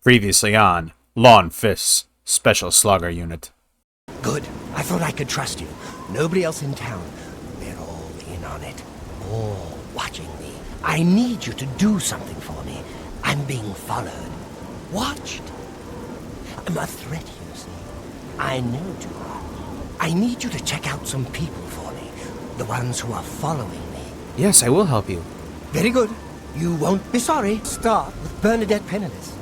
Previously on Law and Fists, Special Slaughter Unit. Good. I thought I could trust you. Nobody else in town. They're all in on it. All watching me. I need you to do something for me. I'm being followed. Watched. I'm a threat, you see. I know you are. I need you to check out some people for me. The ones who are following me. Yes, I will help you. Very good. You won't be sorry. Start with Bernadette Penniless.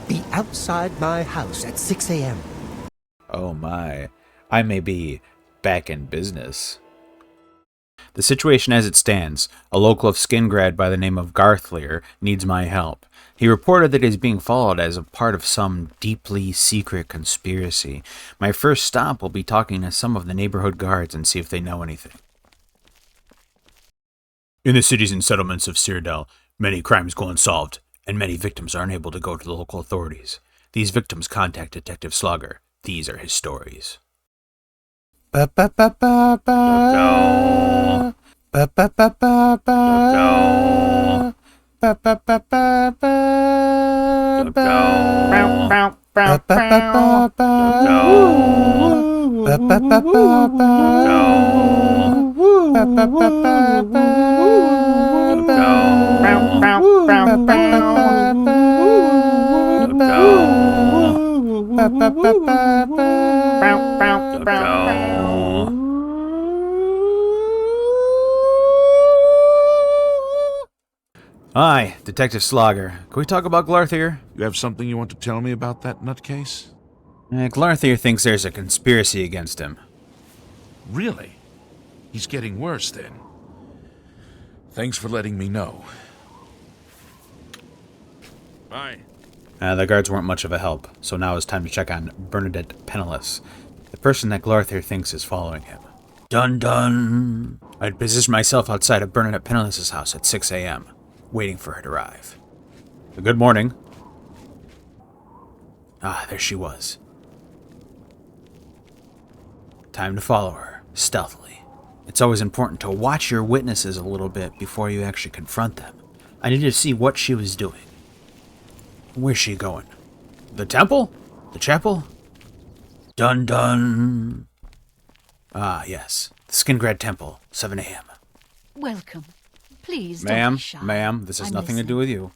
Be outside my house at 6 a.m. Oh my, I may be back in business. The situation as it stands, a local of Skingard by the name of Garthlear needs my help. He reported that he is being followed as a part of some deeply secret conspiracy. My first stop will be talking to some of the neighborhood guards and see if they know anything. In the cities and settlements of Cyrodiil, many crimes go unsolved, and many victims are unable to go to the local authorities. These victims contact Detective Slaugher. These are his stories. Hi, Detective Slaugher. Can we talk about Glarthir? You have something you want to tell me about that nutcase? Glarthir thinks there's a conspiracy against him. Really? He's getting worse, then. Thanks for letting me know. Bye. The guards weren't much of a help, so now it's time to check on Bernadette Penniless, the person that Glarthir thinks is following him. Dun dun! I'd positioned myself outside of Bernadette Penniless's house at 6 a.m., waiting for her to arrive. Good morning. Ah, there she was. Time to follow her, stealthily. It's always important to watch your witnesses a little bit before you actually confront them. I needed to see what she was doing. Where's she going? The temple? The chapel? Dun dun! Ah, yes. The Skingard Temple, 7 a.m. Welcome. Please don't be shy. Ma'am, this has I'm nothing listening. to do with you.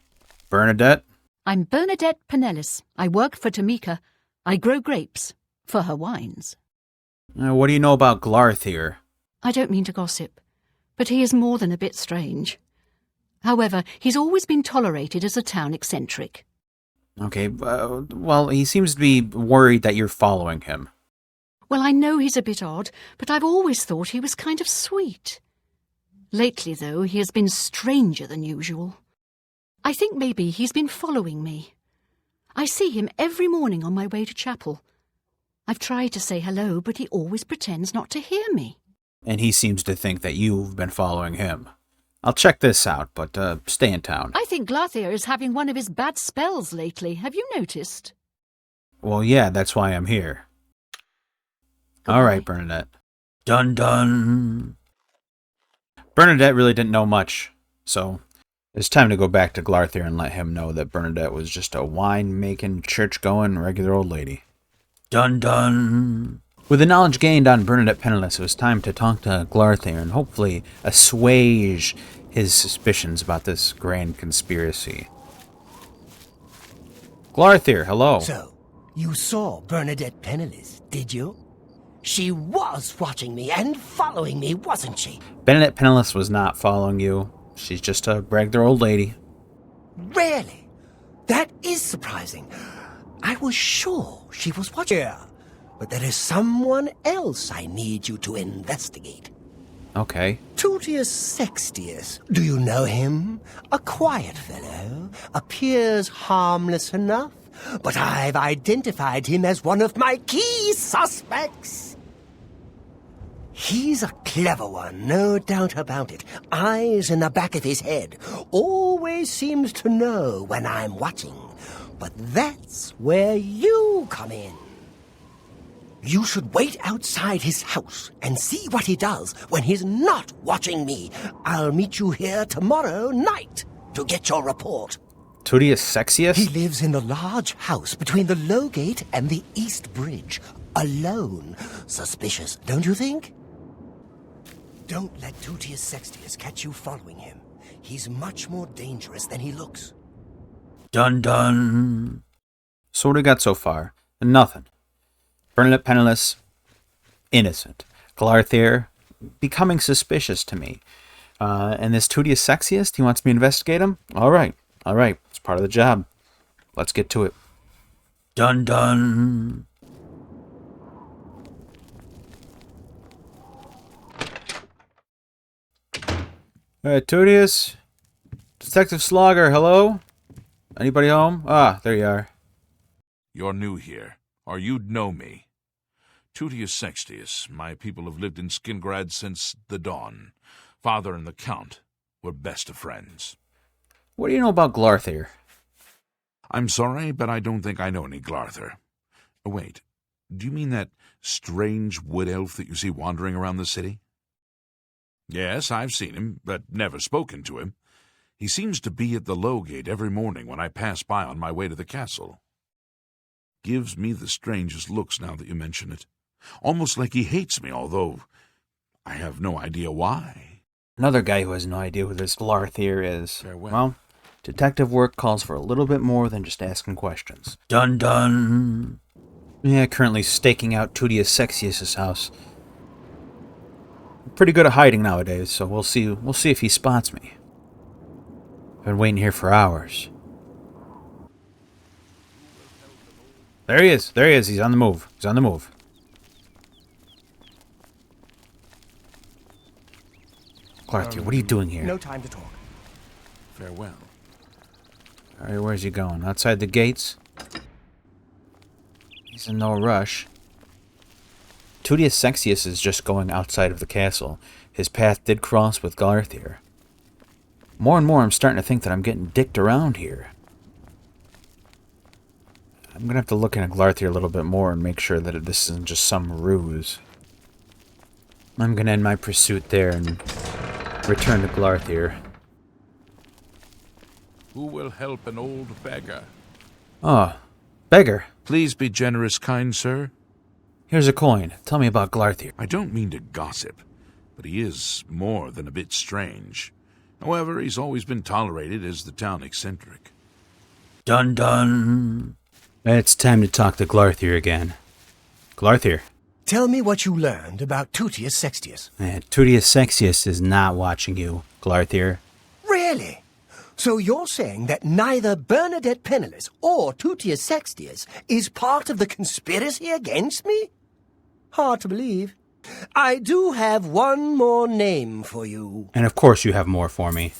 Bernadette? I'm Bernadette Penniless. I work for Tamika. I grow grapes for her wines. What do you know about Glarthir? I don't mean to gossip, but he is more than a bit strange. However, he's always been tolerated as a town eccentric. Okay, well, he seems to be worried that you're following him. Well, I know he's a bit odd, but I've always thought he was kind of sweet. Lately, though, he has been stranger than usual. I think maybe he's been following me. I see him every morning on my way to chapel. I've tried to say hello, but he always pretends not to hear me. And he seems to think that you've been following him. I'll check this out, but stay in town. I think Glarthir is having one of his bad spells lately. Have you noticed? Well, yeah, that's why I'm here. All right, Bernadette. Dun dun. Bernadette really didn't know much, so it's time to go back to Glarthir and let him know that Bernadette was just a wine-making, church-going, regular old lady. Dun dun. With the knowledge gained on Bernadette Penniless, it was time to talk to Glarthir and hopefully assuage his suspicions about this grand conspiracy. Glarthir, hello. So, you saw Bernadette Penniless, did you? She was watching me and following me, wasn't she? Bernadette Penniless was not following you. She's just a regular old lady. Really? That is surprising. I was sure she was watching her. But there is someone else I need you to investigate. Okay. Tutius Sextius. Do you know him? A quiet fellow. Appears harmless enough. But I've identified him as one of my key suspects. He's a clever one, no doubt about it. Eyes in the back of his head. Always seems to know when I'm watching. But that's where you come in. You should wait outside his house and see what he does when he's not watching me. I'll meet you here tomorrow night to get your report. Tutius Sexius? He lives in the large house between the Low Gate and the East Bridge. Alone. Suspicious, don't you think? Don't let Tutius Sextius catch you following him. He's much more dangerous than he looks. Dun dun. So what do we got so far? Nothing. Bernadette penniless, innocent. Glarthier becoming suspicious to me. And this Tutius Sexius, he wants me to investigate him? Alright. It's part of the job. Let's get to it. Dun dun. Alright, Tutius. Detective Slaugher, hello? Anybody home? Ah, there you are. You're new here, or you'd know me. Tutius Sextius, my people have lived in Skingard since the dawn. Father and the Count were best of friends. What do you know about Glarthier? I'm sorry, but I don't think I know any Glarther. Wait, do you mean that strange wood elf that you see wandering around the city? Yes, I've seen him, but never spoken to him. He seems to be at the Low Gate every morning when I pass by on my way to the castle. Gives me the strangest looks now that you mention it. Almost like he hates me, although I have no idea why. Another guy who has no idea who this Glarthier is. Farewell. Well, detective work calls for a little bit more than just asking questions. Dun dun. Yeah, currently staking out Tutius Sexius' house. Pretty good at hiding nowadays, so we'll see if he spots me. I've been waiting here for hours. There he is. He's on the move. Glarthier, what are you doing here? No time to talk. Farewell. Alright, where's he going? Outside the gates? He's in no rush. Tutius Sexius is just going outside of the castle. His path did cross with Glarthier. More and more I'm starting to think that I'm getting dicked around here. I'm going to have to look into Glarthier a little bit more and make sure that this isn't just some ruse. I'm going to end my pursuit there and return to Glarthier. Who will help an old beggar? Oh, beggar. Please be generous, kind sir. Here's a coin. Tell me about Glarthier. I don't mean to gossip, but he is more than a bit strange. However, he's always been tolerated as the town eccentric. Dun dun. It's time to talk to Glarthier again. Glarthier. Tell me what you learned about Tutius Sextius. Tutius Sexius is not watching you, Glarthier. Really? So you're saying that neither Bernadette Penniless or Tutius Sextius is part of the conspiracy against me? Hard to believe. I do have one more name for you. And of course you have more for me.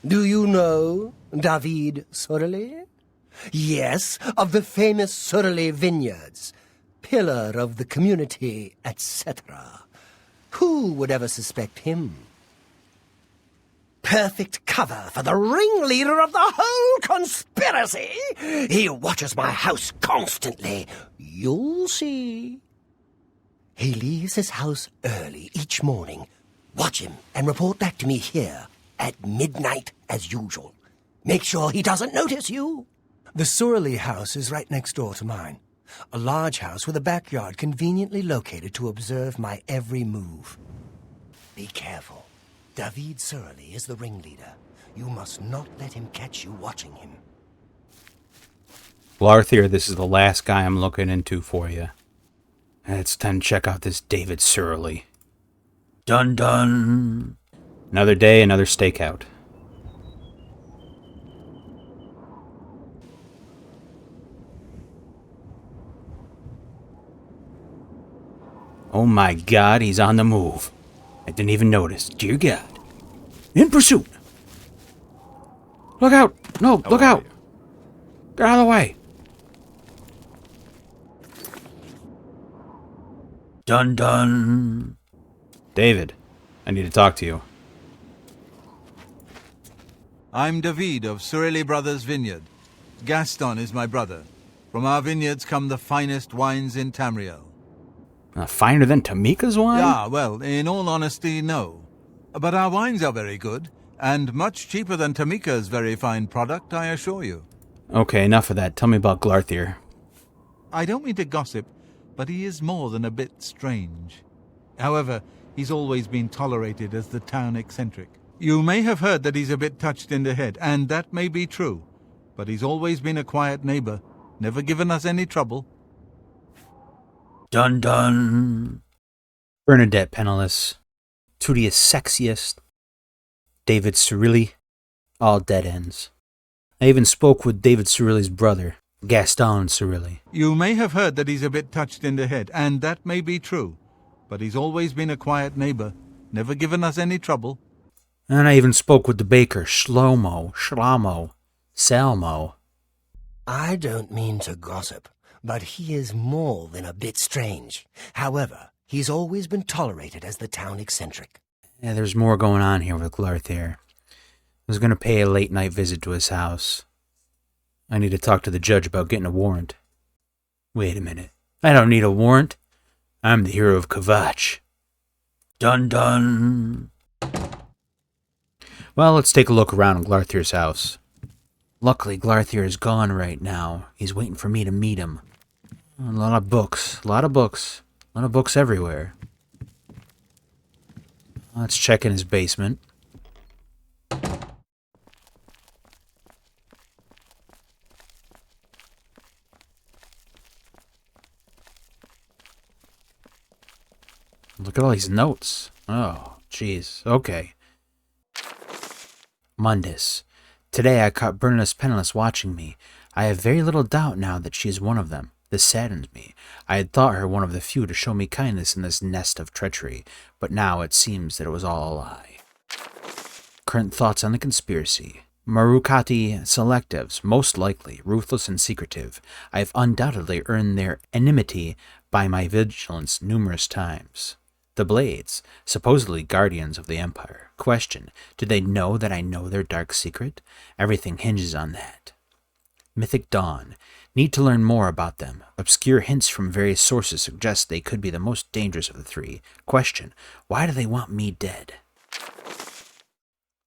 Do you know David Surley? Yes, of the famous Surley Vineyards. Pillar of the community, etc. Who would ever suspect him? Perfect cover for the ringleader of the whole conspiracy. He watches my house constantly. You'll see. He leaves his house early each morning. Watch him and report back to me here at midnight as usual. Make sure he doesn't notice you. The Surley house is right next door to mine. A large house with a backyard conveniently located to observe my every move. Be careful. David Surley is the ringleader. You must not let him catch you watching him. Glarthier, this is the last guy I'm looking into for you. It's time to check out this David Surley. Dun dun. Another day, another stakeout. Oh my god, he's on the move. I didn't even notice. Dear God. In pursuit. Look out. No, look out. Get out of the way. Dun dun. David, I need to talk to you. I'm David of Surley Brothers Vineyard. Gaston is my brother. From our vineyards come the finest wines in Tamriel. Finer than Tamika's wine? Ah, well, in all honesty, no. But our wines are very good, And much cheaper than Tamika's very fine product, I assure you. Okay, enough of that. Tell me about Glarthier. I don't mean to gossip, but he is more than a bit strange. However, he's always been tolerated as the town eccentric. You may have heard that he's a bit touched in the head, and that may be true. But he's always been a quiet neighbor, never given us any trouble. Dun dun. Bernadette Penniless. Tudius Sexiest. David Cirilli. All dead ends. I even spoke with David Cirilli's brother, Gaston Cirilli. You may have heard that he's a bit touched in the head, and that may be true. But he's always been a quiet neighbor, never given us any trouble. And I even spoke with the baker, Salmo. I don't mean to gossip, but he is more than a bit strange. However, he's always been tolerated as the town eccentric. Yeah, there's more going on here with Glarthier. I was going to pay a late-night visit to his house. I need to talk to the judge about getting a warrant. Wait a minute. I don't need a warrant. I'm the hero of Kvatch. Dun dun. Well, let's take a look around Glarthier's house. Luckily, Glarthier is gone right now. He's waiting for me to meet him. A lot of books everywhere. Let's check in his basement. Look at all these notes. Oh, jeez. Okay. Mundus. Today I caught Bernadette Penniless watching me. I have very little doubt now that she is one of them. This saddens me. I had thought her one of the few to show me kindness in this nest of treachery, but now it seems that it was all a lie. Current thoughts on the conspiracy. Marukati selectives, most likely, ruthless and secretive. I have undoubtedly earned their enmity by my vigilance numerous times. The Blades, supposedly guardians of the Empire. Question, do they know that I know their dark secret? Everything hinges on that. Mythic Dawn. Need to learn more about them. Obscure hints from various sources suggest they could be the most dangerous of the three. Question, why do they want me dead?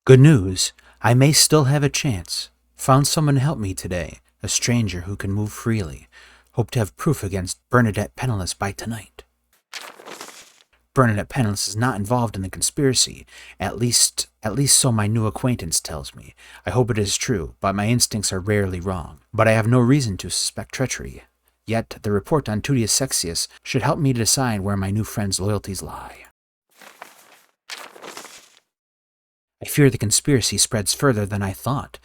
Good news. I may still have a chance. Found someone to help me today. A stranger who can move freely. Hope to have proof against Bernadette Penniless by tonight. Bernadette Penniless is not involved in the conspiracy, at least so my new acquaintance tells me. I hope it is true, but my instincts are rarely wrong. But I have no reason to suspect treachery. Yet the report on Tudius Sexius should help me to decide where my new friend's loyalties lie. I fear the conspiracy spreads further than I thought.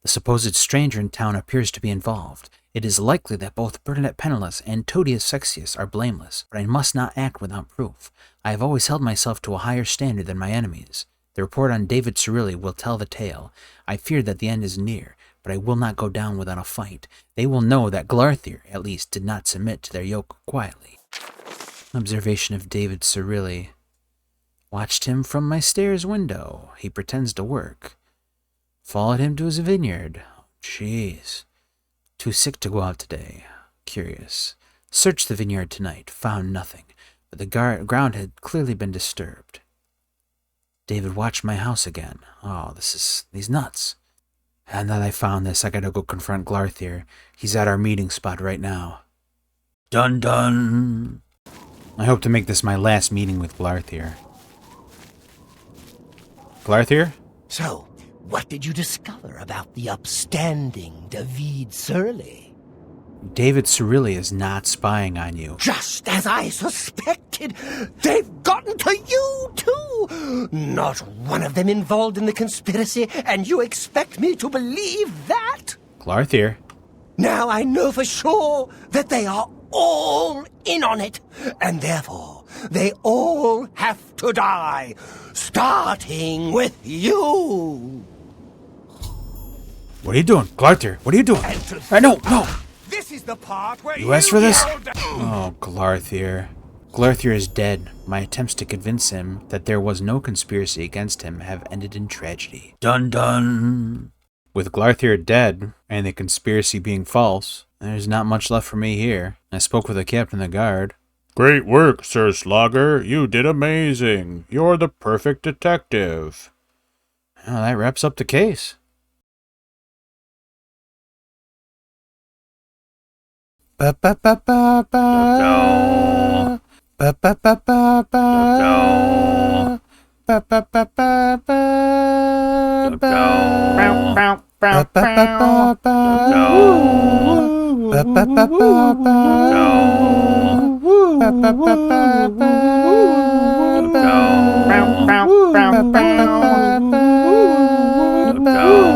The supposed stranger in town appears to be involved. It is likely that both Bernadette Penniless and Tudius Sexius are blameless, but I must not act without proof. I have always held myself to a higher standard than my enemies. The report on David Cirilli will tell the tale. I fear that the end is near, but I will not go down without a fight. They will know that Glarthier, at least, did not submit to their yoke quietly. Observation of David Cirilli. Watched him from my stairs window. He pretends to work. Followed him to his vineyard. Jeez. Too sick to go out today. Curious. Searched the vineyard tonight. Found nothing. But the ground had clearly been disturbed. David watched my house again. Oh, he's nuts. And now that I found this, I gotta go confront Glarthier. He's at our meeting spot right now. Dun dun! I hope to make this my last meeting with Glarthier. Glarthier? So, what did you discover about the upstanding David Cirilli? David Cirilli is not spying on you. Just as I suspected! They've gotten to you, too! Not one of them involved in the conspiracy, and you expect me to believe that? Glarthier. Now I know for sure that they are all in on it, and therefore they all have to die, starting with you! What are you doing? Glarthier, what are you doing? No! This is the part where You asked for this? Oh, Glarthier. Glarthier is dead. My attempts to convince him that there was no conspiracy against him have ended in tragedy. Dun dun! With Glarthier dead, and the conspiracy being false, there's not much left for me here. I spoke with the captain of the guard. Great work, Sir Slaugher. You did amazing. You're the perfect detective. Well, that wraps up the case. Ba ba ba ba ba. Ba ba ba ba ba. Ba ba ba ba ba. Ba ba ba ba ba. Ba ba ba ba ba. Ba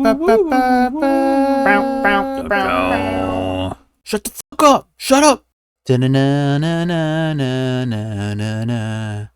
ba ba ba ba. Shut the fuck up! Shut up!